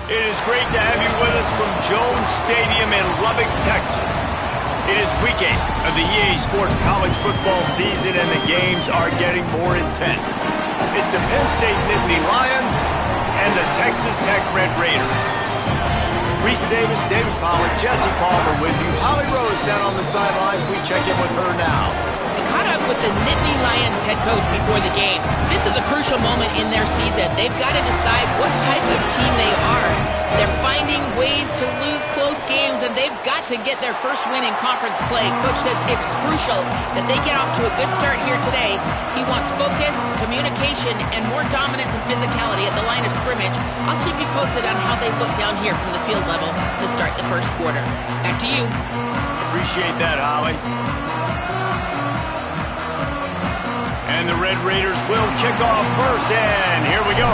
It is great to have you with us from Jones Stadium in Lubbock, Texas. It is week 8 of the EA Sports college football season, and the games are getting more intense. It's the Penn State Nittany Lions and the Texas Tech Red Raiders. Reese Davis, David Pollack, Jesse Palmer with you. Holly Rose down on the sidelines. We check in with her now. Caught up with the Nittany Lions head coach before the game. This is a crucial moment in their season. They've got to decide what type of team they are. They're finding ways to lose close games, and they've got to get their first win in conference play. Coach says it's crucial that they get off to a good start here today. He wants focus, communication, and more dominance and physicality at the line of scrimmage. I'll keep you posted on how they look down here from the field level to start the first quarter. Back to you. Appreciate that, Holly. And the Red Raiders will kick off first, and here we go.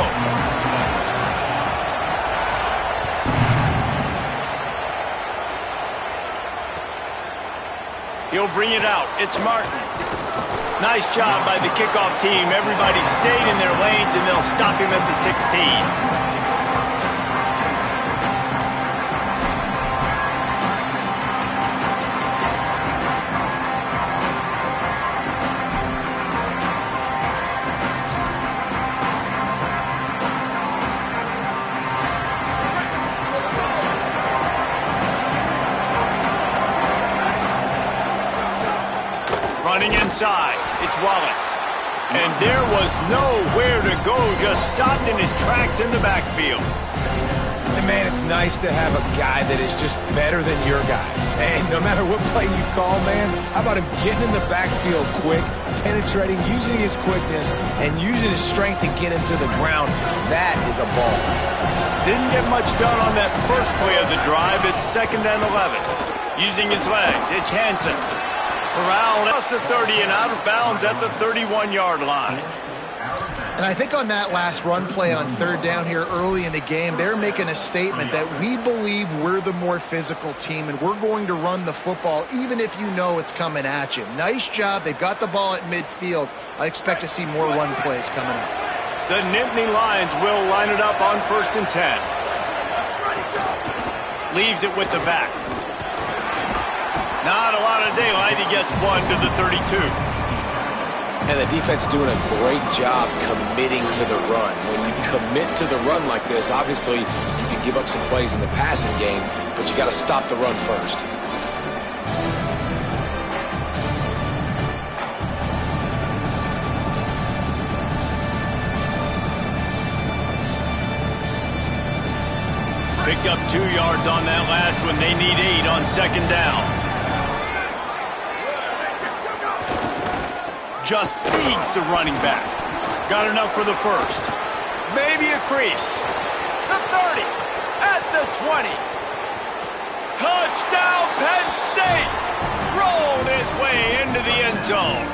He'll bring it out. It's Martin. Nice job by the kickoff team. Everybody stayed in their lanes, and they'll stop him at the 16. Running inside, it's Wallace. And there was nowhere to go, just stopped in his tracks in the backfield. And man, it's nice to have a guy that is just better than your guys. And no matter what play you call, man, how about him getting in the backfield quick, penetrating, using his quickness, and using his strength to get him to the ground. That is a ball. Didn't get much done on that first play of the drive. It's 2nd and 11. Using his legs, it's Hansen. Corral across the 30 and out of bounds at the 31-yard line. And I think on that last run play on 3rd down here early in the game, they're making a statement that we believe we're the more physical team and we're going to run the football even if you know it's coming at you. Nice job. They've got the ball at midfield. I expect to see more run plays coming up. The Nittany Lions will line it up on 1st and 10. Leaves it with the back. Not a lot of daylight. He gets 1 to the 32. And the defense doing a great job committing to the run. When you commit to the run like this, obviously you can give up some plays in the passing game, but you got to stop the run first. Picked up 2 yards on that last one. They need 8 on 2nd down. Just feeds the running back. Got enough for the first. Maybe a crease. The 30. At the 20. Touchdown, Penn State. Rolled his way into the end zone.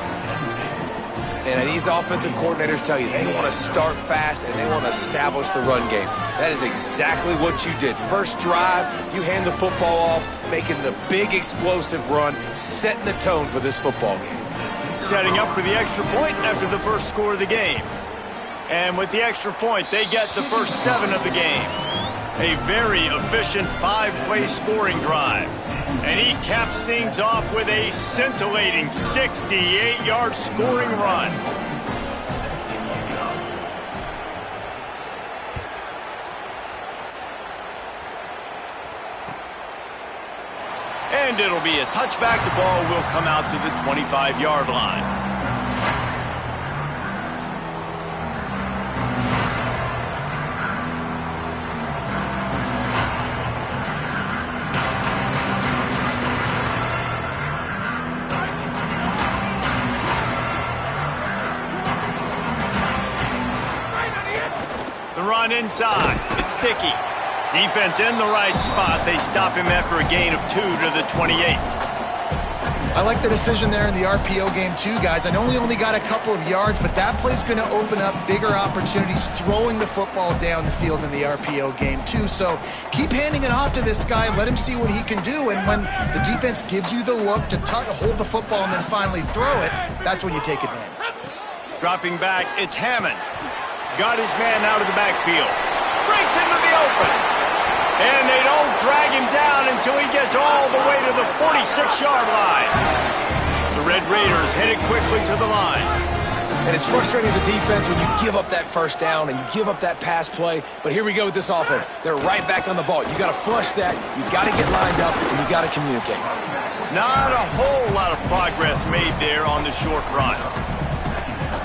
And these offensive coordinators tell you they want to start fast and they want to establish the run game. That is exactly what you did. First drive, you hand the football off, making the big explosive run, setting the tone for this football game. Setting up for the extra point after the first score of the game. And with the extra point, they get the first 7 of the game. A very efficient 5-play scoring drive. And he caps things off with a scintillating 68-yard scoring run. And it'll be a touchback. The ball will come out to the 25-yard line. The run inside. It's Sticky. Defense in the right spot. They stop him after a gain of 2 to the 28. I like the decision there in the RPO game too, guys. I know he only got a couple of yards, but that play's going to open up bigger opportunities throwing the football down the field in the RPO game too. So keep handing it off to this guy. Let him see what he can do. And when the defense gives you the look to hold the football and then finally throw it, that's when you take advantage. Dropping back, it's Hammond. Got his man out of the backfield. Breaks into the open. And they don't drag him down until he gets all the way to the 46-yard line. The Red Raiders headed quickly to the line. And it's frustrating as a defense when you give up that first down and you give up that pass play. But here we go with this offense. They're right back on the ball. You got to flush that. You got to get lined up, and you got to communicate. Not a whole lot of progress made there on the short run.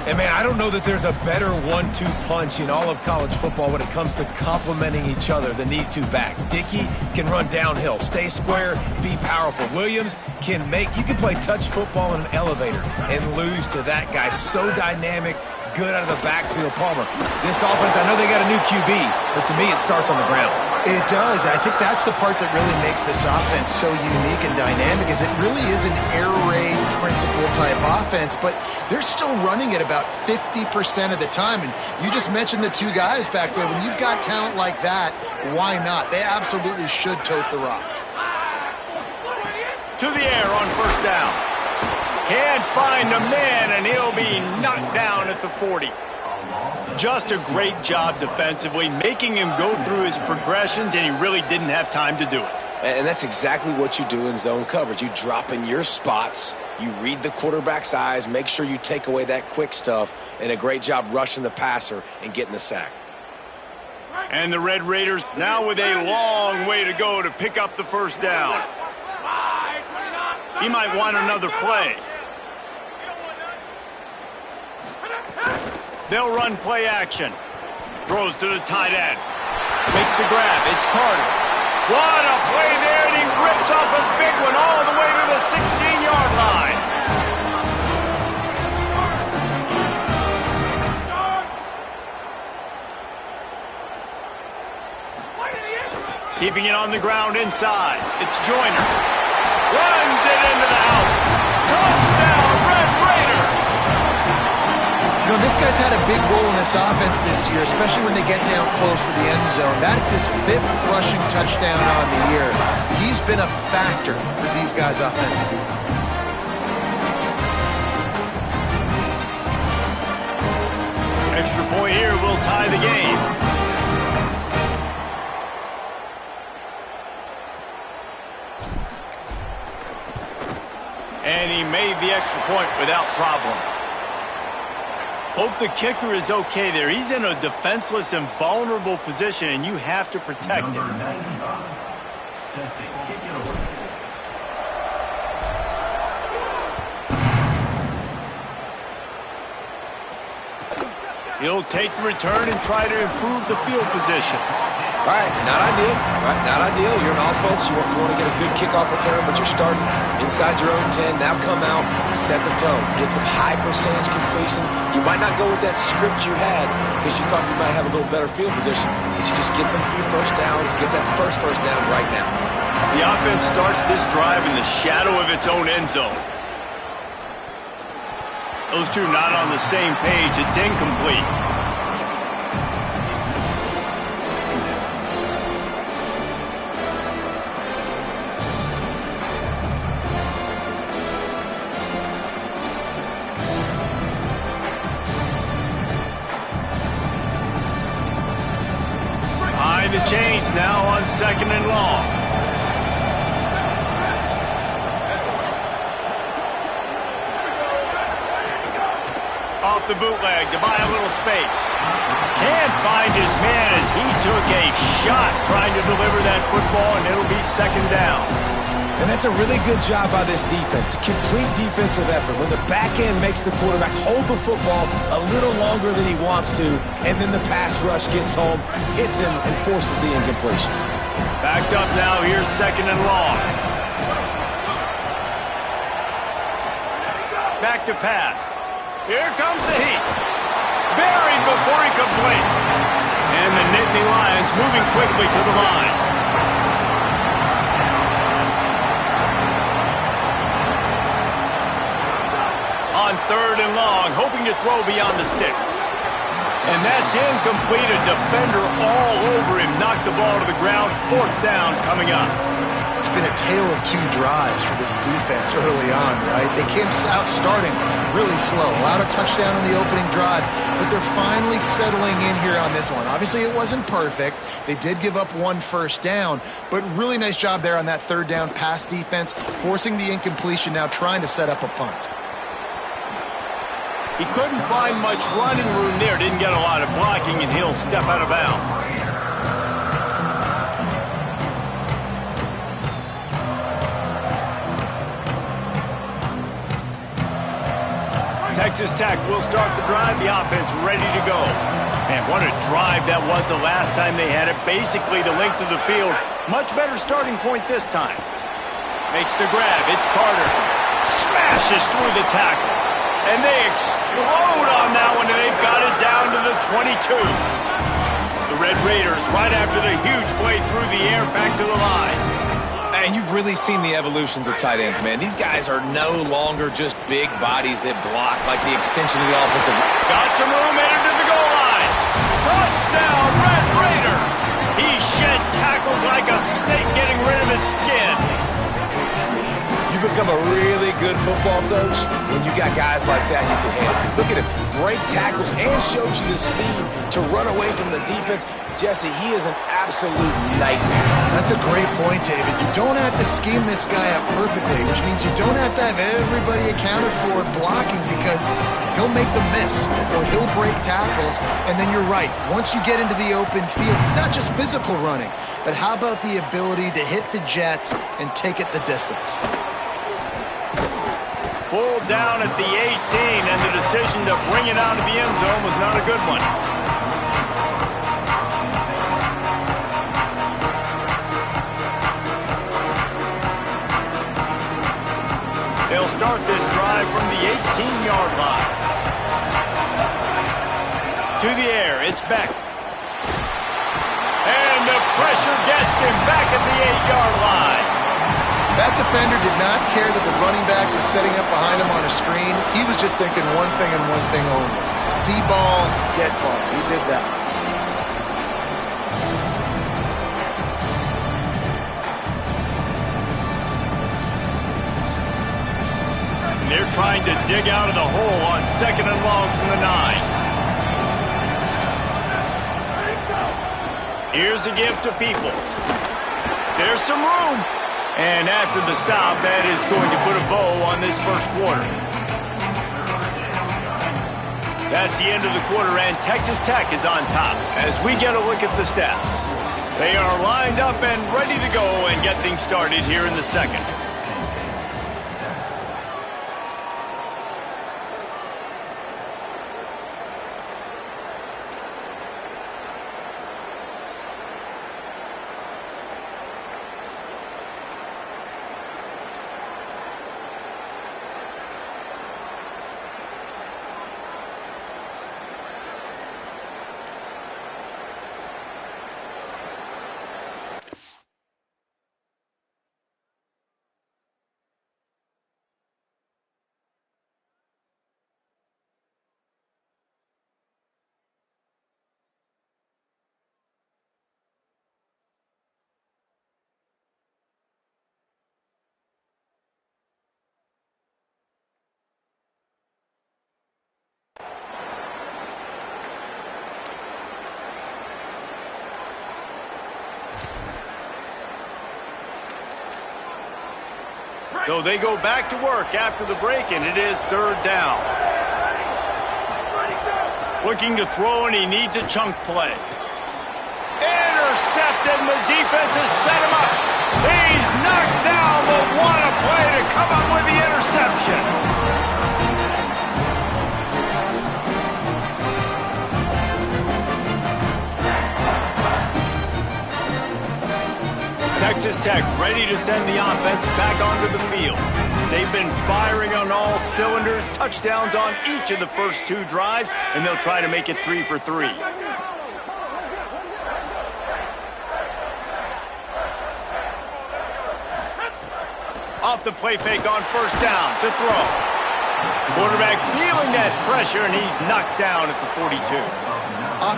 And, man, I don't know that there's a better 1-2 punch in all of college football when it comes to complementing each other than these two backs. Dickey can run downhill, stay square, be powerful. Williams can you can play touch football in an elevator and lose to that guy. So dynamic, good out of the backfield. Palmer, this offense, I know they got a new QB, but to me it starts on the ground. It does. I think that's the part that really makes this offense so unique and dynamic is it really is an air raid principle type offense, but they're still running it about 50% of the time. And you just mentioned the two guys back there. When you've got talent like that, why not? They absolutely should tote the rock. To the air on first down. Can't find a man, and he'll be knocked down at the 40. Just a great job defensively, making him go through his progressions, and he really didn't have time to do it. And that's exactly what you do in zone coverage. You drop in your spots, you read the quarterback's eyes, make sure you take away that quick stuff, and a great job rushing the passer and getting the sack. And the Red Raiders now with a long way to go to pick up the first down. He might want another play. They'll run play action. Throws to the tight end. Makes the grab. It's Carter. What a play there, and he rips off a big one all the way to the 16-yard line. Keeping it on the ground inside. It's Joyner. Runs it into the house. Touchdown, Red Raiders! You know, this guy's had a big role in this offense this year, especially when they get down close to the end zone. That's his 5th rushing touchdown on the year. He's been a factor for these guys offensively. Extra point here will tie the game. And he made the extra point without problem. Hope the kicker is okay there. He's in a defenseless and vulnerable position, and you have to protect him. He'll take the return and try to improve the field position. All right, not ideal. Right, not ideal. You're an offense. You want to get a good kickoff return, but you're starting inside your own 10. Now come out, set the tone. Get some high percentage completion. You might not go with that script you had because you thought you might have a little better field position, but you just get some few first downs, get that first down right now. The offense starts this drive in the shadow of its own end zone. Those two not on the same page. It's incomplete. The chains now on 2nd and long. Off the bootleg to buy a little space. Can't find his man as he took a shot trying to deliver that football, and it'll be 2nd down. And that's a really good job by this defense. Complete defensive effort. When the back end makes the quarterback hold the football a little longer than he wants to, and then the pass rush gets home, hits him, and forces the incompletion. Backed up now. Here's 2nd and long. Back to pass. Here comes the heat. Buried before he could blink. And the Nittany Lions moving quickly to the line. On 3rd and long, hoping to throw beyond the sticks. And that's incomplete. A defender all over him. Knocked the ball to the ground. 4th down coming up. been a tale of two drives for this defense early on, right? They came out starting really slow, allowed a touchdown on the opening drive, but they're finally settling in here on this one. Obviously, it wasn't perfect. They did give up 1 first down, but really nice job there on that third down pass defense, forcing the incompletion, now trying to set up a punt. He couldn't find much running room there, didn't get a lot of blocking, and he'll step out of bounds. Texas Tech will start the drive. The offense ready to go. Man, what a drive that was the last time they had it. Basically the length of the field. Much better starting point this time. Makes the grab. It's Carter. Smashes through the tackle. And they explode on that one, and they've got it down to the 22. The Red Raiders, right after the huge play through the air, back to the line. And you've really seen the evolutions of tight ends, man. These guys are no longer just big bodies that block like the extension of the offensive. Got some room, entered to the goal line. Touchdown, Red Raider. He shed tackles like a snake getting rid of his skin. You become a really good football coach when you got guys like that you can hand it to. Look at him, break tackles and shows you the speed to run away from the defense. Jesse, he is an absolute nightmare. That's a great point, David. You don't have to scheme this guy up perfectly, which means you don't have to have everybody accounted for blocking, because he'll make them miss or he'll break tackles. And then you're right. Once you get into the open field, it's not just physical running, but how about the ability to hit the jets and take it the distance? Pulled down at the 18, and the decision to bring it out of the end zone was not a good one. They'll start this drive from the 18-yard line. To the air, it's Beck. And the pressure gets him back at the 8-yard line. That defender did not care that the running back was setting up behind him on a screen. He was just thinking one thing and one thing only. See ball, get ball. He did that. They're trying to dig out of the hole on 2nd and long from the 9. Here's a give to Peoples. There's some room. And after the stop, that is going to put a bow on this first quarter. That's the end of the quarter, and Texas Tech is on top as we get a look at the stats. They are lined up and ready to go and get things started here in the second. So they go back to work after the break, and it is 3rd down. Looking to throw, and he needs a chunk play. Intercepted, and the defense has set him up. He's knocked down, but what a play to come up with the interception. Texas Tech ready to send the offense back onto the field. They've been firing on all cylinders, touchdowns on each of the first 2 drives, and they'll try to make it 3 for 3. Off the play fake on 1st down to throw. Quarterback feeling that pressure, and he's knocked down at the 42.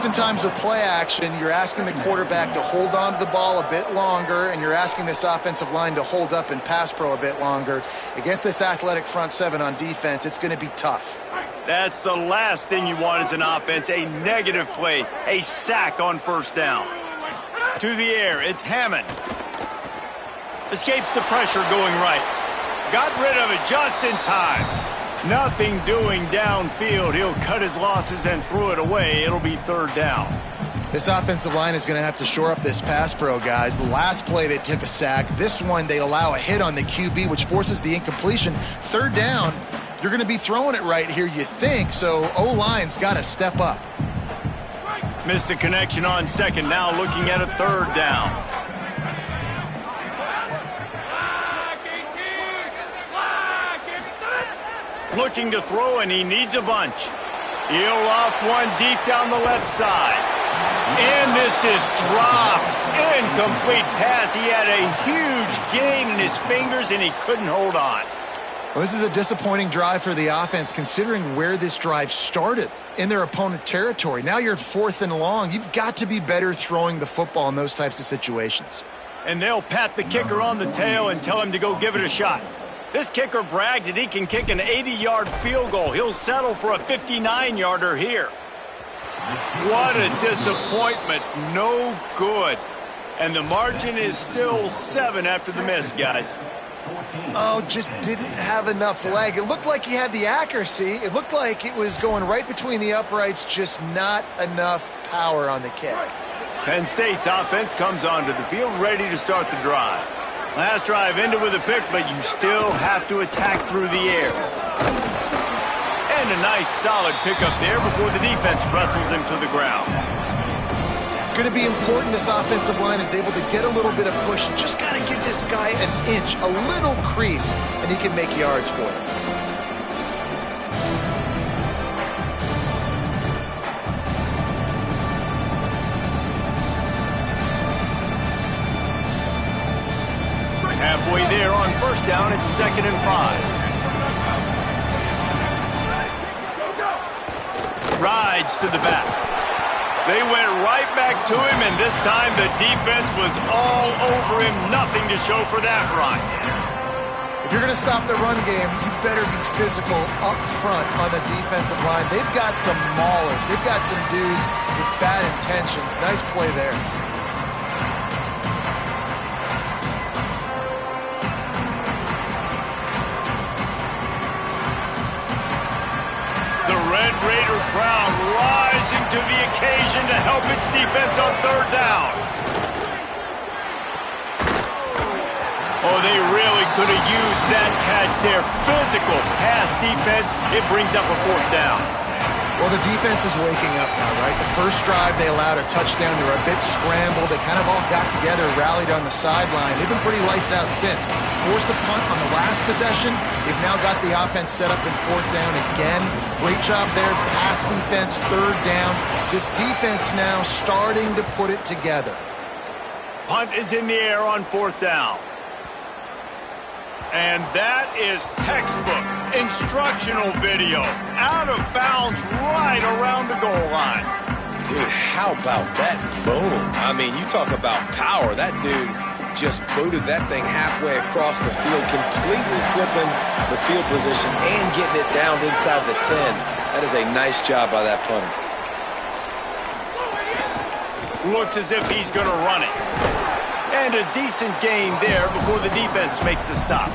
Oftentimes with play action, you're asking the quarterback to hold on to the ball a bit longer, and you're asking this offensive line to hold up in pass pro a bit longer. Against this athletic front seven on defense, it's going to be tough. That's the last thing you want as an offense, a negative play, a sack on first down. To the air, it's Hammond. Escapes the pressure going right. Got rid of it just in time. Nothing doing downfield. He'll cut his losses and throw it away. It'll be third down. This offensive line is going to have to shore up this pass pro, guys. The last play they took a sack. This one they allow a hit on the QB, which forces the incompletion. Third down, you're going to be throwing it right here, you think, so O-line's got to step up. Missed the connection on second. Now looking at a third down. Looking to throw, and he needs a bunch. He'll off one deep down the left side. And this is dropped. Incomplete pass. He had a huge gain in his fingers, and he couldn't hold on. Well, this is a disappointing drive for the offense, considering where this drive started, in their opponent territory. Now you're 4th and long. You've got to be better throwing the football in those types of situations. And they'll pat the kicker on the tail and tell him to go give it a shot. This kicker brags that he can kick an 80-yard field goal. He'll settle for a 59-yarder here. What a disappointment. No good. And the margin is still 7 after the miss, guys. Oh, just didn't have enough leg. It looked like he had the accuracy. It looked like it was going right between the uprights, just not enough power on the kick. Penn State's offense comes onto the field ready to start the drive. Last drive ended with a pick, but you still have to attack through the air. And a nice solid pickup there before the defense wrestles him to the ground. It's going to be important this offensive line is able to get a little bit of push. Just got to give this guy an inch, a little crease, and he can make yards for it. Halfway there on first down, it's 2nd and 5. Rides to the back. They went right back to him, and this time the defense was all over him. Nothing to show for that run. If you're going to stop the run game, you better be physical up front on the defensive line. They've got some maulers. They've got some dudes with bad intentions. Nice play there. Raider crowd rising to the occasion to help its defense on third down. Oh, they really could have used that catch there. Physical pass defense. It brings up a 4th down. Well, the defense is waking up now, right? The first drive, they allowed a touchdown. They were a bit scrambled. They kind of all got together, rallied on the sideline. They've been pretty lights out since. Forced a punt on the last possession. They've now got the offense set up in 4th down again. Great job there. Pass defense, 3rd down. This defense now starting to put it together. Punt is in the air on 4th down. And that is textbook instructional video. Out of bounds right around the goal line. Dude, how about that boom? I mean, you talk about power. That dude just booted that thing halfway across the field, completely flipping the field position and getting it down inside the 10. That is a nice job by that punter. Looks as if he's going to run it. And a decent gain there before the defense makes the stop.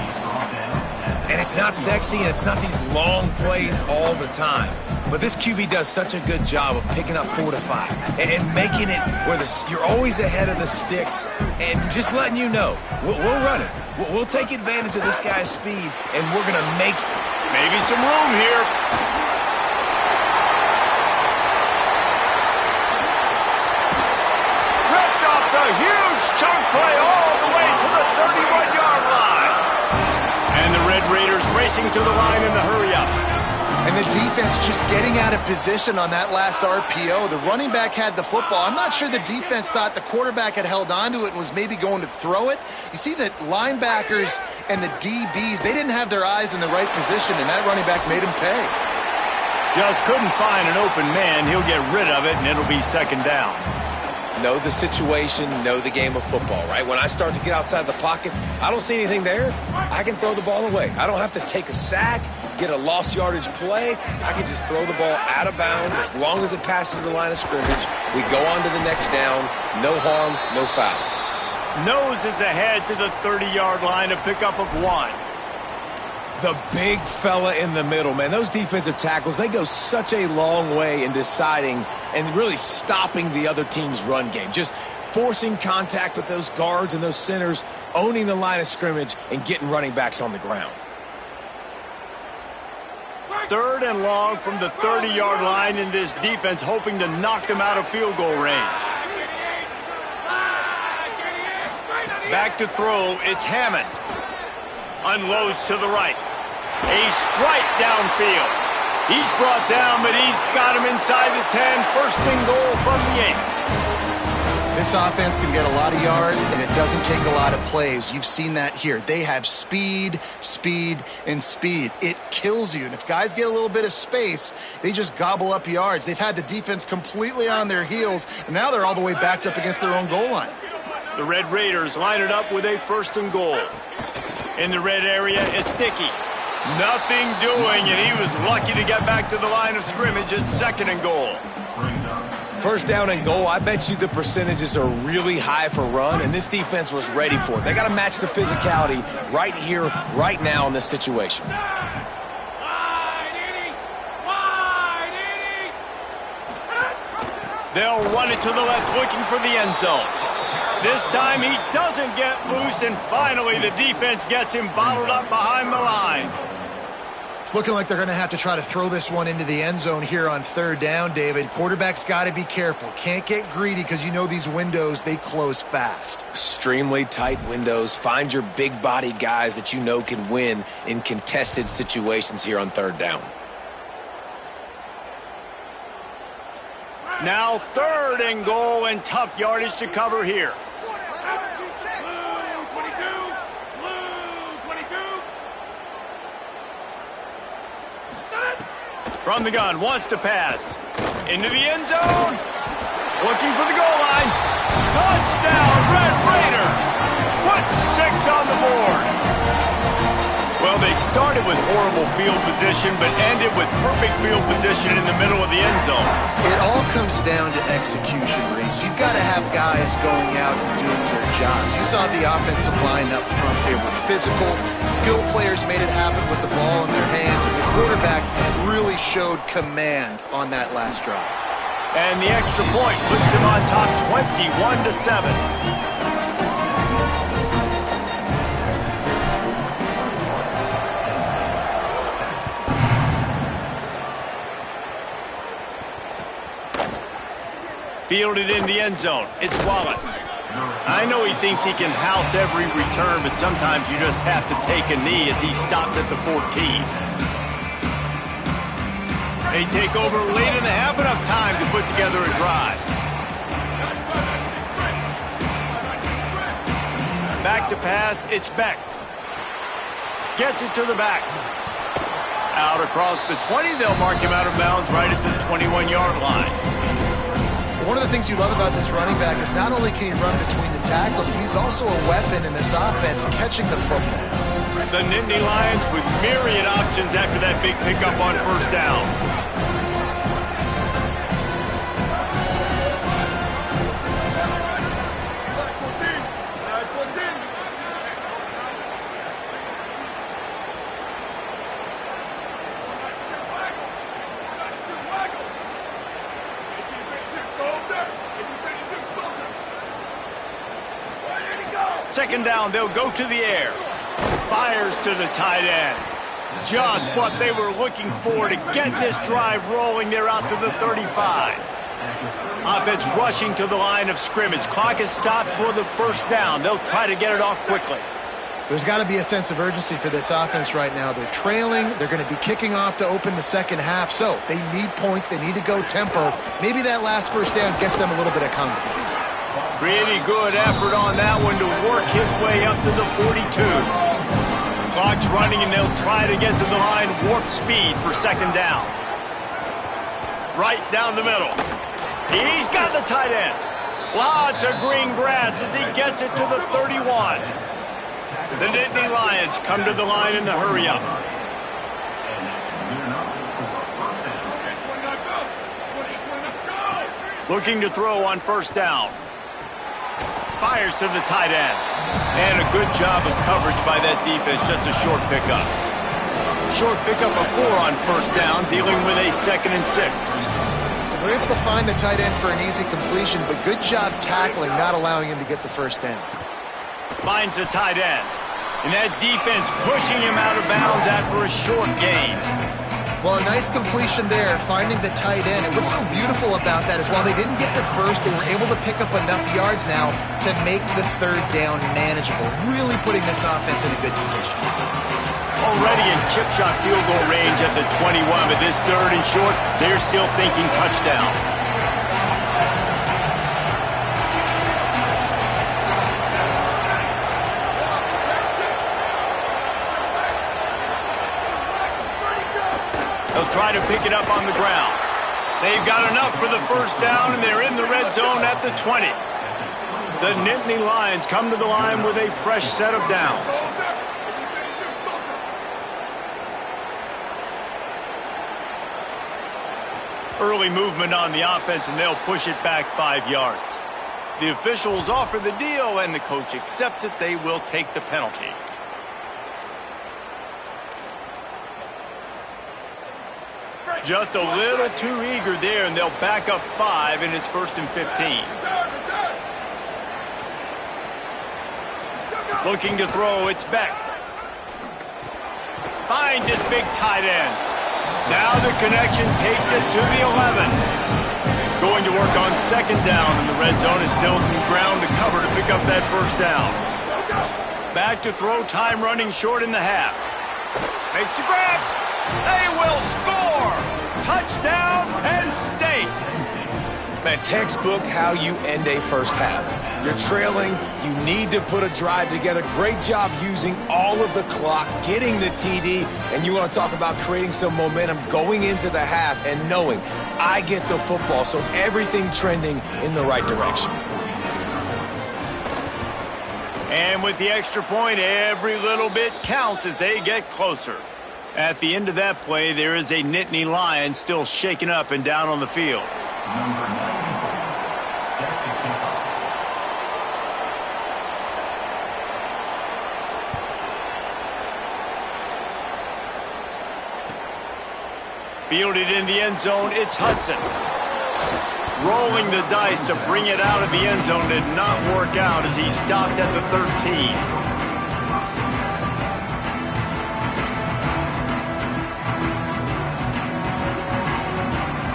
And it's not sexy, and it's not these long plays all the time. But this QB does such a good job of picking up 4 to 5 and making it where you're always ahead of the sticks and just letting you know, we'll run it. We'll take advantage of this guy's speed, and we're going to make maybe some room here. Ripped off the huge chunk play all the way to the 31-yard line. And the Red Raiders racing to the line in the hurry-up. And the defense just getting out of position on that last RPO. The running back had the football. I'm not sure the defense thought the quarterback had held onto it and was maybe going to throw it. You see that linebackers and the DBs, they didn't have their eyes in the right position, and that running back made him pay. Just couldn't find an open man. He'll get rid of it, and it'll be second down. Know the situation, know the game of football, right? When I start to get outside the pocket, I don't see anything there, I can throw the ball away. I don't have to take a sack, get a lost yardage play. I can just throw the ball out of bounds. As long as it passes the line of scrimmage, we go on to the next down. No harm, no foul. Nose is ahead to the 30-yard line, a pickup of 1. The big fella in the middle, man. Those defensive tackles, they go such a long way in deciding and really stopping the other team's run game. Just forcing contact with those guards and those centers, owning the line of scrimmage, and getting running backs on the ground. 3rd and long from the 30-yard line, in this defense hoping to knock them out of field goal range. Back to throw, it's Hammond. Unloads to the right. A strike downfield. He's brought down, but he's got him inside the 10. First and goal from the 8. This offense can get a lot of yards, and it doesn't take a lot of plays. You've seen that here. They have speed, speed, and speed. It kills you. And if guys get a little bit of space, they just gobble up yards. They've had the defense completely on their heels, and now they're all the way backed up against their own goal line. The Red Raiders line it up with a first and goal. In the red area, it's Dickey. Nothing doing, and he was lucky to get back to the line of scrimmage. It's second and goal. First down and goal, I bet you the percentages are really high for run, and this defense was ready for it. They got to match the physicality right here, right now in this situation. They'll run it to the left, looking for the end zone. This time he doesn't get loose, and finally the defense gets him bottled up behind the line. It's looking like they're going to have to try to throw this one into the end zone here on 3rd down, David. Quarterback's got to be careful. Can't get greedy because you know these windows, they close fast. Extremely tight windows. Find your big-bodied guys that you know can win in contested situations here on 3rd down. Now 3rd and goal, and tough yardage to cover here. From the gun, wants to pass. Into the end zone. Looking for the goal line. Touchdown, Red Raiders. Put 6 on the board. Well, they started with horrible field position, but ended with perfect field position in the middle of the end zone. It all comes down to execution, Reese. You've got to have guys going out and doing their jobs. You saw the offensive line up front. They were physical. Skilled players made it happen with the ball in their hands, and the quarterback really showed command on that last drive. And the extra point puts them on top 21-7. Fielded in the end zone. It's Wallace. I know he thinks he can house every return, but sometimes you just have to take a knee as he stopped at the 14. They take over late in the half, enough time to put together a drive. Back to pass, it's Beck. Gets it to the back. Out across the 20, they'll mark him out of bounds right at the 21-yard line. One of the things you love about this running back is not only can he run between the tackles, but he's also a weapon in this offense catching the football. The Nittany Lions with myriad options after that big pickup on first down. Second down, they'll go to the air. Fires to the tight end. Just what they were looking for to get this drive rolling. They're out to the 35. Offense rushing to the line of scrimmage. Clock is stopped for the first down. They'll try to get it off quickly. There's got to be a sense of urgency for this offense right now. They're trailing. They're going to be kicking off to open the second half. So they need points. They need to go tempo. Maybe that last first down gets them a little bit of confidence. Pretty good effort on that one to work his way up to the 42. Clock's running, and they'll try to get to the line warp speed for second down. right down the middle. He's got the tight end. Lots of green grass as he gets it to the 31. The Nittany Lions come to the line in the hurry-up. Looking to throw on first down. Fires to the tight end. And a good job of coverage by that defense, just a short pickup. Short pickup of 4 on first down, dealing with a 2nd and 6. They're able to find the tight end for an easy completion, but good job tackling, not allowing him to get the first down. Finds the tight end. And that defense pushing him out of bounds after a short gain. Well, a nice completion there, finding the tight end. And what's so beautiful about that is while they didn't get the first, they were able to pick up enough yards now to make the 3rd down manageable, really putting this offense in a good position. Already in chip shot field goal range at the 21, but this 3rd and short, they're still thinking touchdown. They'll try to pick it up on the ground. They've got enough for the first down, and they're in the red zone at the 20. The Nittany Lions come to the line with a fresh set of downs. Early movement on the offense, and they'll push it back 5 yards. The officials offer the deal, and the coach accepts it. They will take the penalty. Just a little too eager there, and they'll back up 5, and it's 1st and 15. Looking to throw, it's Beck. Finds his big tight end. Now the connection takes it to the 11. Going to work on 2nd down, and the red zone is still some ground to cover to pick up that first down. Back to throw, time running short in the half. Makes the grab. They will score! Touchdown, Penn State! Man, textbook how you end a first half. You're trailing, you need to put a drive together. Great job using all of the clock, getting the TD, and you want to talk about creating some momentum going into the half and knowing I get the football, so everything trending in the right direction. And with the extra point, every little bit counts as they get closer. At the end of that play, there is a Nittany Lion still shaken up and down on the field. Number 9 sets a kickoff. Fielded in the end zone, it's Hudson. Rolling the dice to bring it out of the end zone did not work out as he stopped at the 13.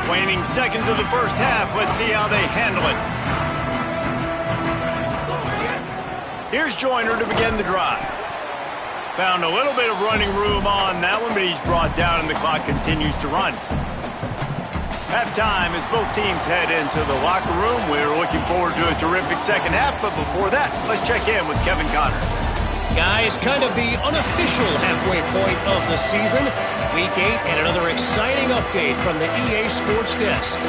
Waning seconds of the first half. Let's see how they handle it. Here's Joyner to begin the drive. Found a little bit of running room on that one, but he's brought down and the clock continues to run. Halftime as both teams head into the locker room. We're looking forward to a terrific second half, but before that, let's check in with Kevin Connors. Guys, kind of the unofficial halfway point of the season. Week 8 and another exciting update from the EA Sports Desk.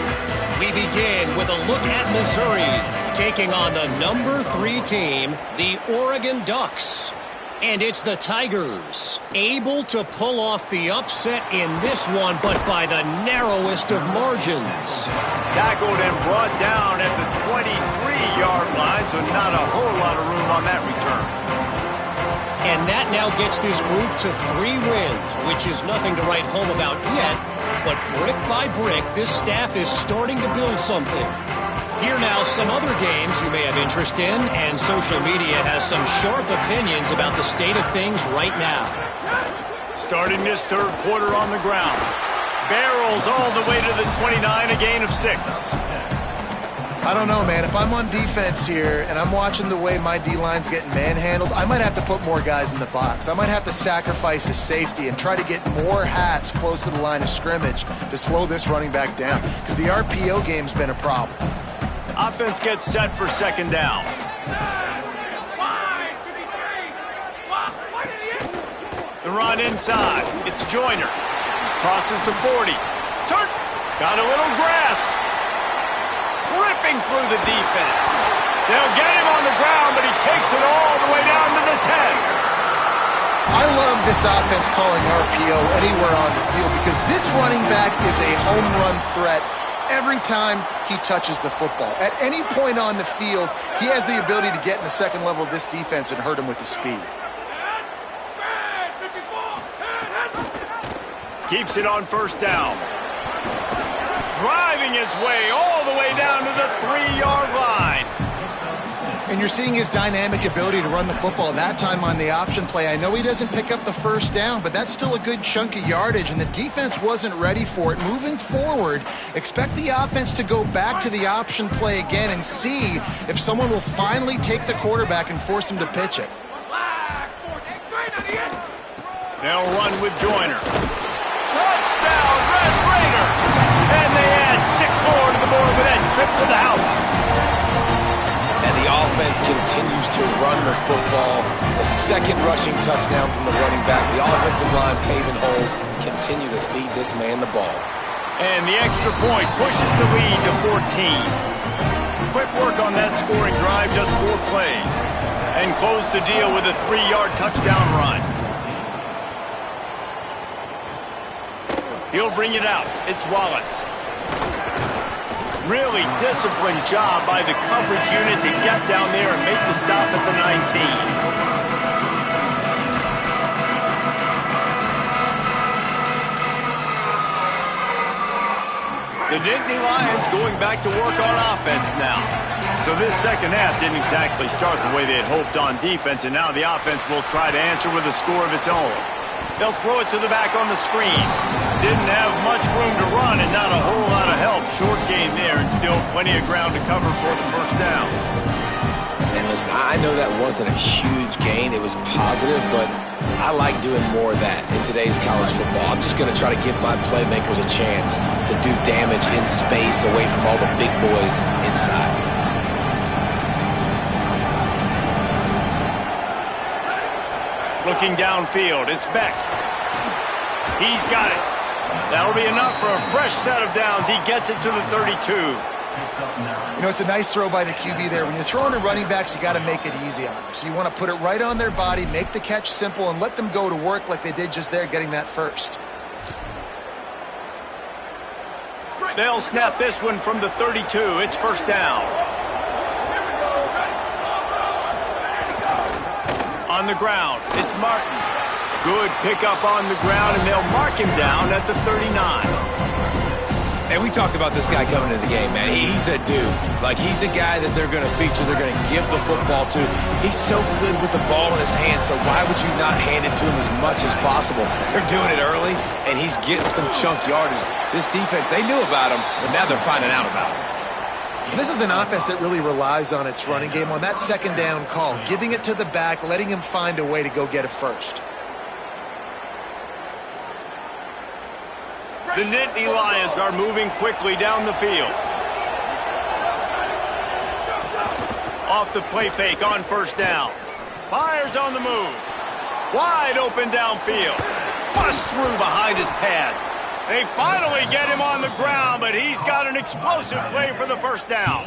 We begin with a look at Missouri, taking on the number 3 team, the Oregon Ducks. And it's the Tigers, able to pull off the upset in this one, but by the narrowest of margins. Tackled and brought down at the 23-yard line, so not a whole lot of room on that return. And that now gets this group to 3 wins, which is nothing to write home about yet. But brick by brick, this staff is starting to build something. Here now, some other games you may have interest in, and social media has some sharp opinions about the state of things right now. Starting this third quarter on the ground. Barrels all the way to the 29, a gain of 6. I don't know, man. If I'm on defense here and I'm watching the way my D-line's getting manhandled, I might have to put more guys in the box. I might have to sacrifice his safety and try to get more hats close to the line of scrimmage to slow this running back down, because the RPO game's been a problem. Offense gets set for second down. The run inside. It's Joyner. Crosses the 40. Turn. Got a little grass. Ripping through the defense. They'll get him on the ground, but he takes it all the way down to the 10. I love this offense calling RPO anywhere on the field because this running back is a home run threat every time he touches the football. At any point on the field, he has the ability to get in the second level of this defense and hurt him with the speed. Keeps it on first down. Driving his way all the way down to the 3-yard line. And you're seeing his dynamic ability to run the football that time on the option play. I know he doesn't pick up the first down, but that's still a good chunk of yardage, and the defense wasn't ready for it. Moving forward, expect the offense to go back to the option play again and see if someone will finally take the quarterback and force him to pitch it. They'll run with Joyner. Touchdown, Red Raider! And they add 6 more to the board with that trip to the house. And the offense continues to run the football. The second rushing touchdown from the running back. The offensive line paving holes. Continue to feed this man the ball. And the extra point pushes the lead to 14. Quick work on that scoring drive, just 4 plays. And close the deal with a 3-yard touchdown run. He'll bring it out. It's Wallace. Really disciplined job by the coverage unit to get down there and make the stop at the 19. The Nittany Lions going back to work on offense now. So this second half didn't exactly start the way they had hoped on defense, and now the offense will try to answer with a score of its own. They'll throw it to the back on the screen. Didn't have much room to run and not a whole lot of help. Short gain there and still plenty of ground to cover for the first down. And listen, I know that wasn't a huge gain. It was positive, but I like doing more of that in today's college football. I'm just going to try to give my playmakers a chance to do damage in space away from all the big boys inside. Looking downfield, it's Beck. He's got it. That'll be enough for a fresh set of downs. He gets it to the 32. You know, it's a nice throw by the QB there. When you're throwing to running backs, you got to make it easy on them. So you want to put it right on their body, make the catch simple, and let them go to work like they did just there, getting that first. They'll snap this one from the 32. It's first down. On the ground, it's Martin. Good pickup on the ground, and they'll mark him down at the 39. And we talked about this guy coming into the game, man. He's a dude. Like, he's a guy that they're going to feature, they're going to give the football to. He's so good with the ball in his hand, so why would you not hand it to him as much as possible? They're doing it early, and he's getting some chunk yardage. This defense, they knew about him, but now they're finding out about him. And this is an offense that really relies on its running game on that second down call, giving it to the back, letting him find a way to go get it first. The Nittany Lions are moving quickly down the field. Off the play fake on first down. Myers on the move. Wide open downfield. Bust through behind his pad. They finally get him on the ground, but he's got an explosive play for the first down.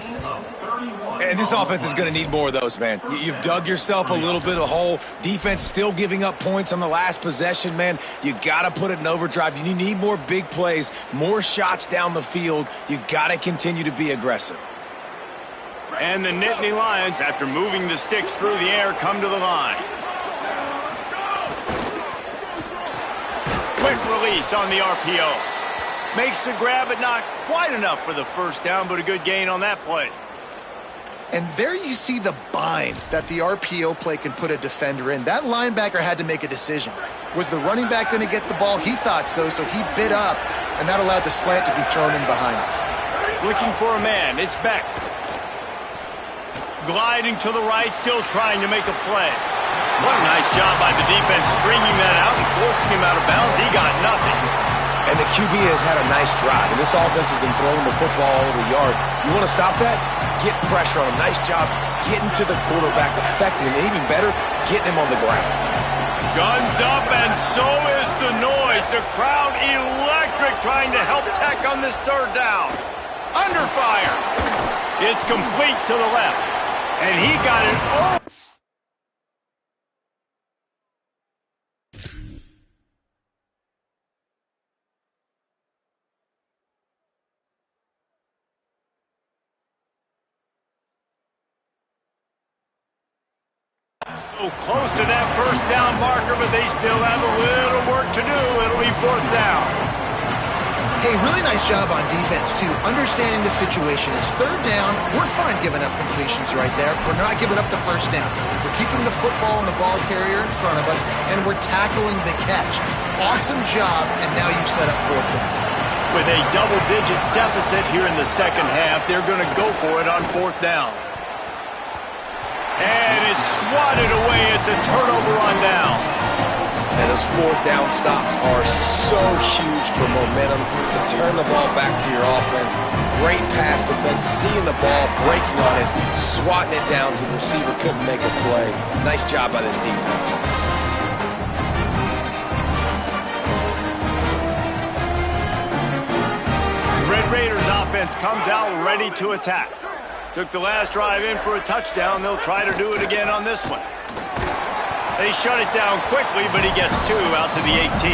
And this offense is going to need more of those, man. You've dug yourself a little bit of a hole. Defense still giving up points on the last possession, man. You got to put it in overdrive. You need more big plays, more shots down the field. You got to continue to be aggressive. And the Nittany Lions, after moving the sticks through the air, come to the line. Quick release on the RPO. Makes the grab, but not quite enough for the first down, but a good gain on that play. And there you see the bind that the RPO play can put a defender in. That linebacker had to make a decision. Was the running back going to get the ball? He thought so, so he bit up, and that allowed the slant to be thrown in behind him. Looking for a man, it's Beck. Gliding to the right, still trying to make a play. What a nice job by the defense stringing that out and forcing him out of bounds. He got nothing. And the QB has had a nice drive, and this offense has been throwing the football all over the yard. You want to stop that? Get pressure on him. Nice job getting to the quarterback, affecting him, and even better, getting him on the ground. Guns up, and so is the noise. The crowd electric, trying to help Tech on this third down. Under fire. It's complete to the left. And he got it over. So close to that first down marker, but they still have a little work to do. It'll be fourth down. Hey, really nice job on defense, too. Understanding the situation. It's third down. We're fine giving up completions right there. We're not giving up the first down. We're keeping the football and the ball carrier in front of us, and we're tackling the catch. Awesome job, and now you've set up fourth down. With a double-digit deficit here in the second half, they're going to go for it on fourth down. And it's swatted away. It's a turnover on downs. And those fourth down stops are so huge for momentum to turn the ball back to your offense. Great pass defense, seeing the ball, breaking on it, swatting it down so the receiver couldn't make a play. Nice job by this defense. Red Raiders offense comes out ready to attack. Took the last drive in for a touchdown. They'll try to do it again on this one. They shut it down quickly, but he gets two out to the 18.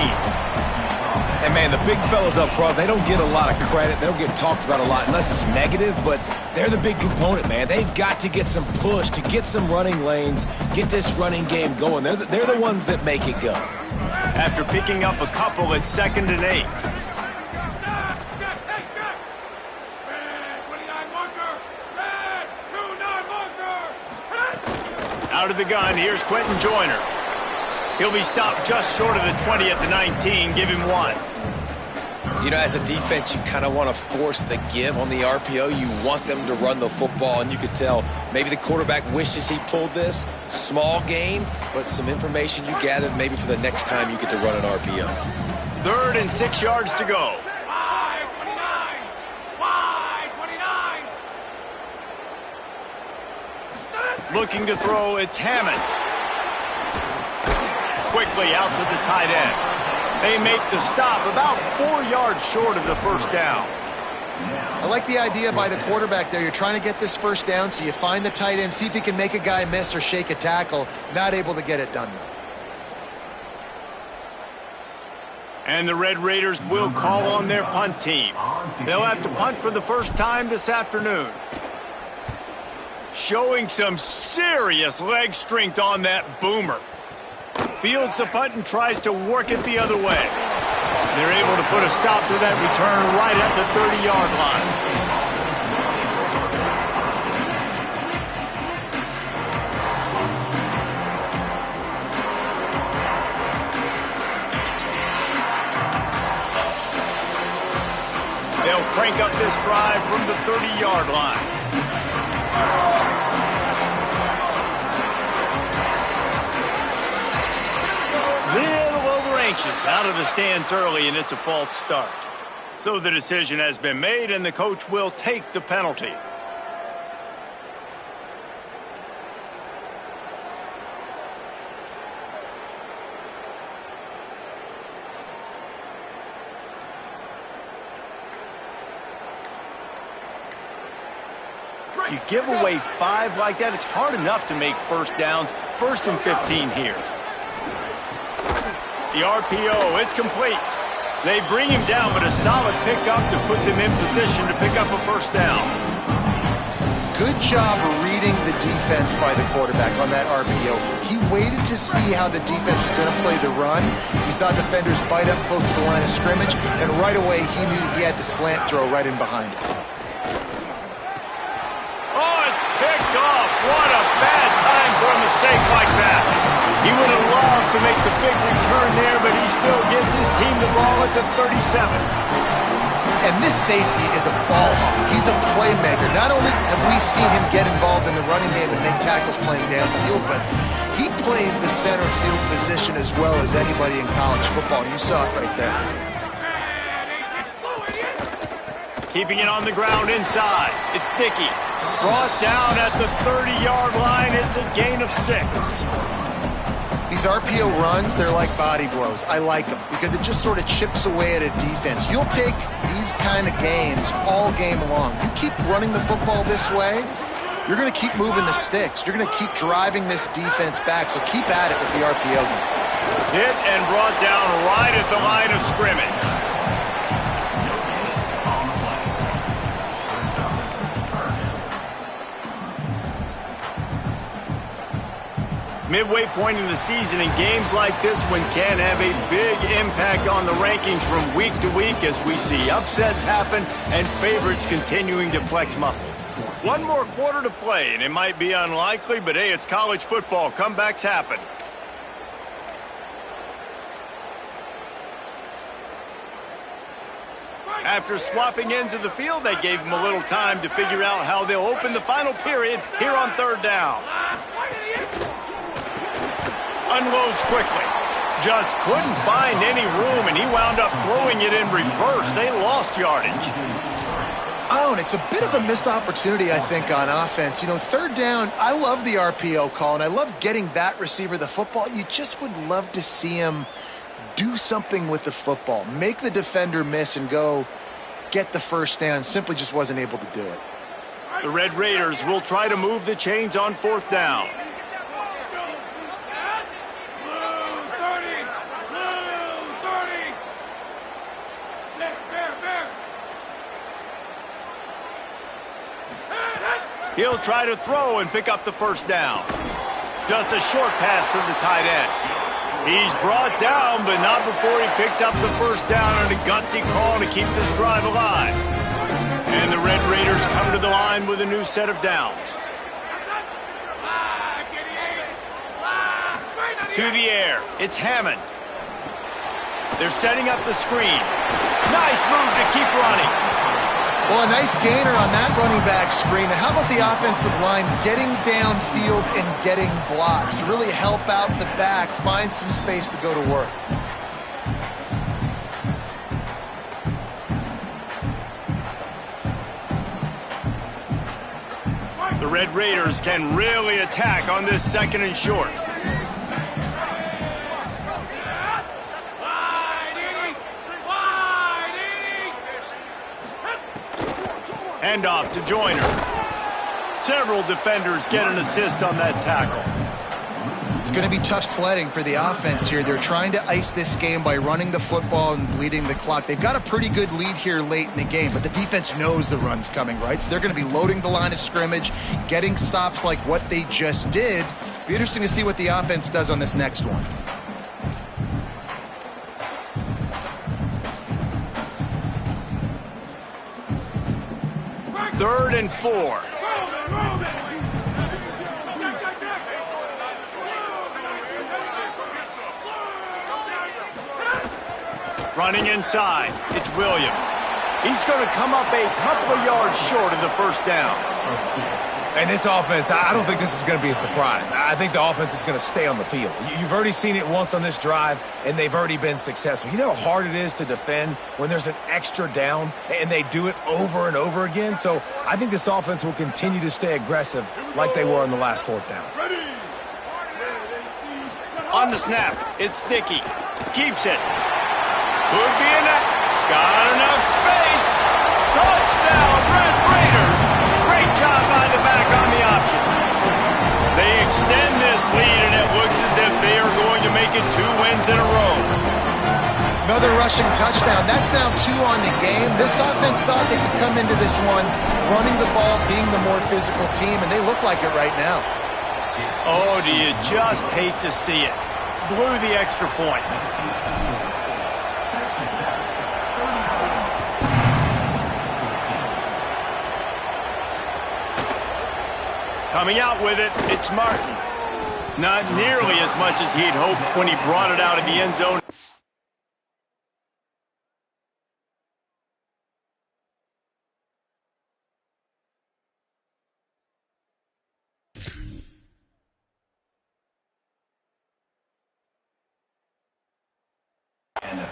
And, man, the big fellas up front, they don't get a lot of credit. They don't get talked about a lot unless it's negative, but they're the big component, man. They've got to get some push, to get some running lanes, get this running game going. They're the ones that make it go. After picking up a couple, it's 2nd and 8. Out of the gun, here's Quentin Joyner. He'll be stopped just short of the 20 at the 19. Give him one. You know, as a defense, you kind of want to force the give on the RPO. You want them to run the football, and you could tell maybe the quarterback wishes he pulled this. Small gain, but some information you gathered maybe for the next time you get to run an RPO. 3rd and 6 yards to go. Looking to throw, it's Hammond. Quickly out to the tight end. They make the stop about 4 yards short of the first down. I like the idea by the quarterback there. You're trying to get this first down, so you find the tight end, see if he can make a guy miss or shake a tackle. Not able to get it done, though. And the Red Raiders will call on their punt team. They'll have to punt for the first time this afternoon. Showing some serious leg strength on that boomer. Fields the punt and tries to work it the other way. They're able to put a stop to that return right at the 30-yard line. They'll crank up this drive from the 30-yard line. Anxious out of the stands early, and it's a false start. So the decision has been made, and the coach will take the penalty. You give away 5 like that, it's hard enough to make first downs. 1st and 15 here. The RPO, it's complete. They bring him down, but a solid pickup to put them in position to pick up a first down. Good job reading the defense by the quarterback on that RPO. He waited to see how the defense was going to play the run. He saw defenders bite up close to the line of scrimmage, and right away he knew he had the slant throw right in behind it. Oh, it's picked off. What a bad time for a mistake like that. He would have loved to make the big return there, but he still gives his team the ball at the 37. And this safety is a ball hawk. He's a playmaker. Not only have we seen him get involved in the running game and make tackles playing downfield, but he plays the center field position as well as anybody in college football. You saw it right there. Keeping it on the ground inside. It's Dickey. Brought down at the 30-yard line. It's a gain of 6. These RPO runs, they're like body blows. I like them because it just sort of chips away at a defense. You'll take these kind of games all game long. You keep running the football this way, you're going to keep moving the sticks. You're going to keep driving this defense back, so keep at it with the RPO game. Hit and brought down right at the line of scrimmage. Midway point in the season, and games like this one can have a big impact on the rankings from week to week as we see upsets happen and favorites continuing to flex muscle. One more quarter to play, and it might be unlikely, but hey, it's college football. Comebacks happen. After swapping ends of the field, they gave them a little time to figure out how they'll open the final period here on third down. Unloads quickly. Just couldn't find any room, and he wound up throwing it in reverse. They lost yardage. Oh, and it's a bit of a missed opportunity, I think, on offense. You know, third down, I love the RPO call, and I love getting that receiver the football. You just would love to see him do something with the football. Make the defender miss and go get the first down. Simply just wasn't able to do it. The Red Raiders will try to move the chains on fourth down. He'll try to throw and pick up the first down. Just a short pass to the tight end. He's brought down, but not before he picks up the first down on a gutsy call to keep this drive alive. And the Red Raiders come to the line with a new set of downs. To the air, it's Hammond. They're setting up the screen. Nice move to keep running. Well, a nice gainer on that running back screen. Now, how about the offensive line getting downfield and getting blocks to really help out the back, find some space to go to work? The Red Raiders can really attack on this second and short. Handoff to Joyner. Several defenders get an assist on that tackle. It's going to be tough sledding for the offense here. They're trying to ice this game by running the football and bleeding the clock. They've got a pretty good lead here late in the game, but the defense knows the run's coming, right? So they're going to be loading the line of scrimmage, getting stops like what they just did. Be interesting to see what the offense does on this next one. Third and 4. Running inside, it's Williams. He's going to come up a couple of yards short of the first down. And this offense, I don't think this is going to be a surprise. I think the offense is going to stay on the field. You've already seen it once on this drive, and they've already been successful. You know how hard it is to defend when there's an extra down, and they do it over and over again? So I think this offense will continue to stay aggressive like they were on the last fourth down. On the snap, it's Sticky. Keeps it. Could be enough. Got enough space. Touchdown, Red Raiders. Great job by the back on the option. They extend this lead, and it looks as if they are going to make it 2 wins in a row. Another rushing touchdown. That's now 2 on the game. This offense thought they could come into this one running the ball, being the more physical team, and they look like it right now. Oh, do you just hate to see it? Blew the extra point. Coming out with it, it's Martin. Not nearly as much as he'd hoped when he brought it out of the end zone.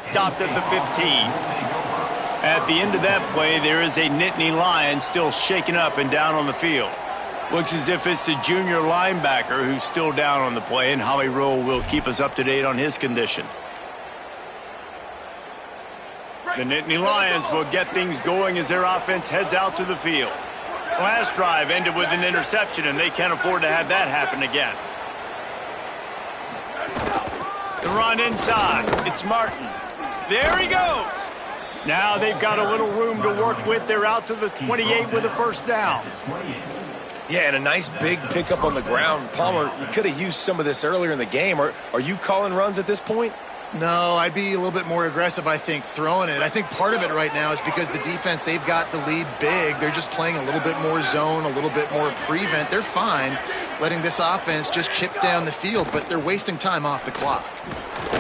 Stopped at the 15. At the end of that play, there is a Nittany Lion still shaken up and down on the field. Looks as if it's the junior linebacker who's still down on the play, and Holly Rowe will keep us up to date on his condition. The Nittany Lions will get things going as their offense heads out to the field. Last drive ended with an interception, and they can't afford to have that happen again. The run inside. It's Martin. There he goes. Now they've got a little room to work with. They're out to the 28 with a first down. Yeah, and a nice big pickup on the ground. Palmer, you could have used some of this earlier in the game. Are you calling runs at this point? No, I'd be a little bit more aggressive, I think, throwing it. I think part of it right now is because the defense, they've got the lead big. They're just playing a little bit more zone, a little bit more prevent. They're fine letting this offense just chip down the field, but they're wasting time off the clock.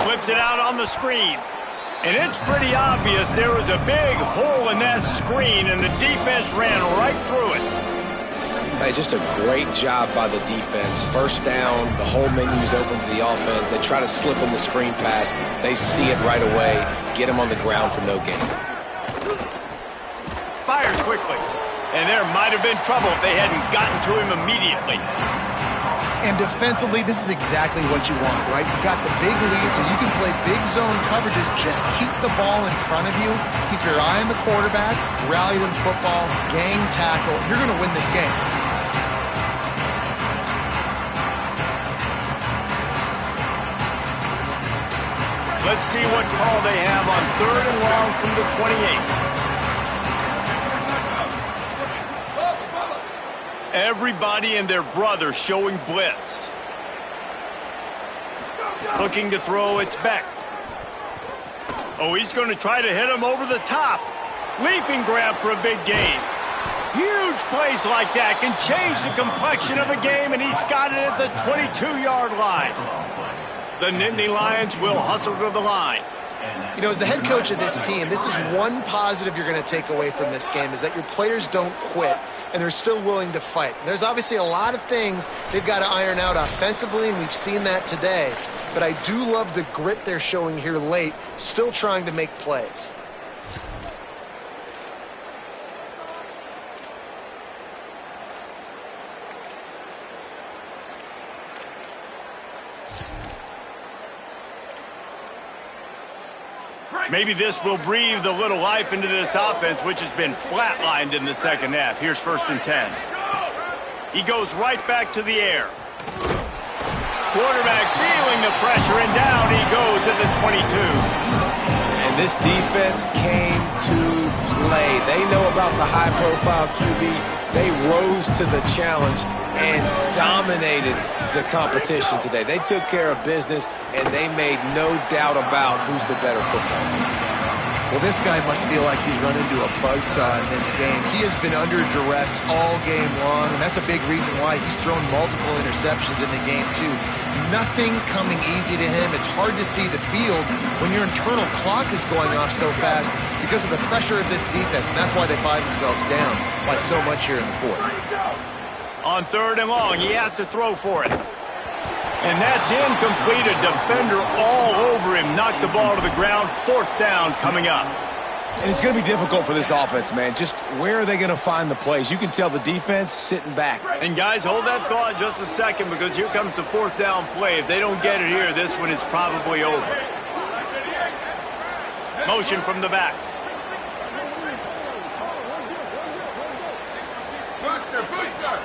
Flips it out on the screen. And it's pretty obvious there was a big hole in that screen, and the defense ran right through it. Hey, just a great job by the defense. First down, the whole menu's open to the offense. They try to slip in the screen pass. They see it right away, get him on the ground for no gain. Fires quickly. And there might have been trouble if they hadn't gotten to him immediately. And defensively, this is exactly what you want, right? You got the big lead, so you can play big zone coverages. Just keep the ball in front of you. Keep your eye on the quarterback. Rally to the football. Gang tackle. You're going to win this game. Let's see what call they have on 3rd and long from the 28. Everybody and their brother showing blitz. Looking to throw, it's Beck. Oh, he's going to try to hit him over the top. Leaping grab for a big gain. Huge plays like that can change the complexion of a game, and he's got it at the 22-yard line. The Nittany Lions will hustle to the line. You know, as the head coach of this team, this is one positive you're going to take away from this game, is that your players don't quit, and they're still willing to fight. There's obviously a lot of things they've got to iron out offensively, and we've seen that today. But I do love the grit they're showing here late, still trying to make plays. Maybe this will breathe a little life into this offense, which has been flatlined in the second half. Here's 1st and 10. He goes right back to the air. Quarterback feeling the pressure, and down he goes at the 22. And this defense came to play. They know about the high-profile QB. They rose to the challenge and dominated the competition today. They took care of business, and they made no doubt about who's the better football team. Well, this guy must feel like he's run into a buzzsaw in this game. He has been under duress all game long, and that's a big reason why he's thrown multiple interceptions in the game, too. Nothing coming easy to him. It's hard to see the field when your internal clock is going off so fast because of the pressure of this defense, and that's why they find themselves down by so much here in the 4th. On 3rd and long, he has to throw for it. And that's incomplete. A defender all over him. Knocked the ball to the ground. 4th down coming up. And it's going to be difficult for this offense, man. Just where are they going to find the plays? You can tell the defense sitting back. And guys, hold that thought just a second, because here comes the 4th down play. If they don't get it here, this one is probably over. Motion from the back. Booster.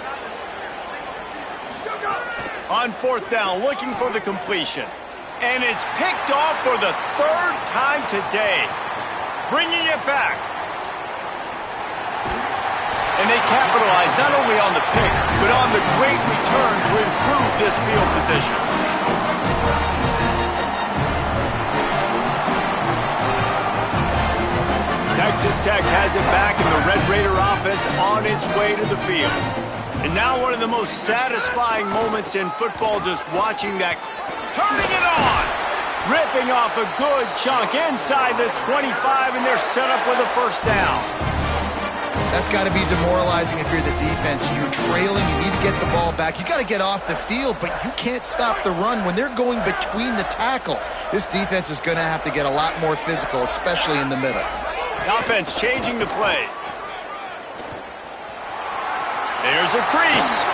On 4th down, looking for the completion. And it's picked off for the 3rd time today. Bringing it back. And they capitalize not only on the pick, but on the great return to improve this field position. Texas Tech has it back, and the Red Raider offense on its way to the field. And now one of the most satisfying moments in football, just watching that. Turning it on! Ripping off a good chunk inside the 25, and they're set up with a 1st down. That's got to be demoralizing if you're the defense. You're trailing, you need to get the ball back. You got to get off the field, but you can't stop the run when they're going between the tackles. This defense is going to have to get a lot more physical, especially in the middle. Offense changing the play. There's a crease.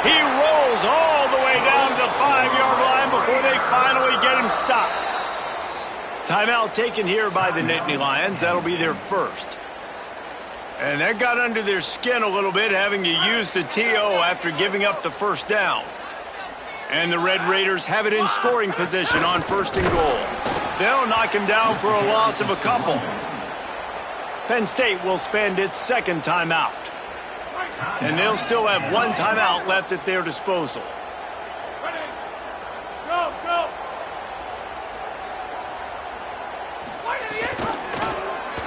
He rolls all the way down to the 5-yard line before they finally get him stopped. Timeout taken here by the Nittany Lions. That'll be their first. And that got under their skin a little bit, having to use the TO after giving up the first down. And the Red Raiders have it in scoring position on 1st and goal. They'll knock him down for a loss of a couple. Penn State will spend its second timeout. And they'll still have one timeout left at their disposal.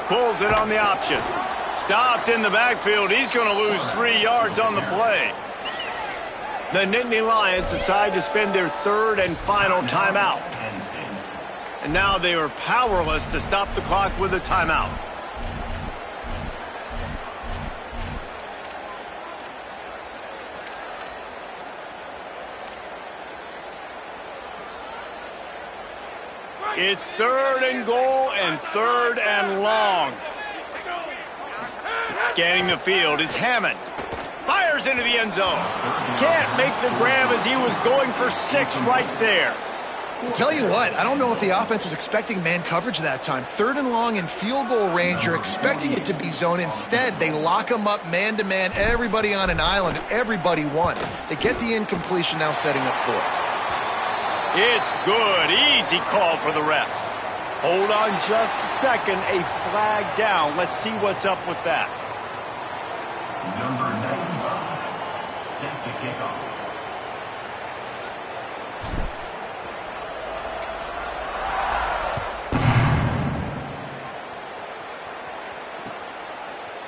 Pulls it on the option. Stopped in the backfield. He's going to lose 3 yards on the play. The Nittany Lions decide to spend their third and final timeout. And now they are powerless to stop the clock with a timeout. It's 3rd and goal and 3rd and long. Scanning the field, it's Hammond. Fires into the end zone. Can't make the grab as he was going for 6 right there. Tell you what, I don't know if the offense was expecting man coverage that time. 3rd and long in field goal range, you're expecting it to be zone. Instead, they lock them up man-to-man, everybody on an island, and everybody won. They get the incompletion, now setting up 4th. It's good. Easy call for the refs. Hold on just a second. A flag down. Let's see what's up with that. Number 95, set to kick off.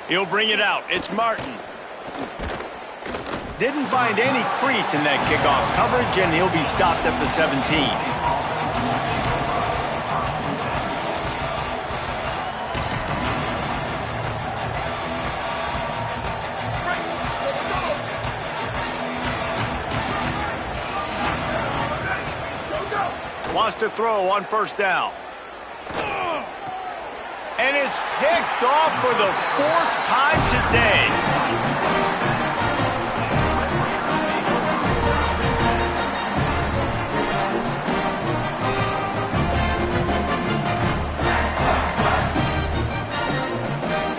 He'll bring it out. It's Martin. Didn't find any crease in that kickoff coverage, and he'll be stopped at the 17. Wants to throw on 1st down. And it's picked off for the 4th time today.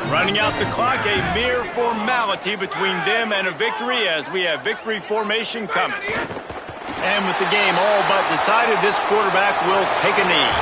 Running out the clock, a mere formality between them and a victory as we have victory formation coming. And with the game all but decided, this quarterback will take a knee.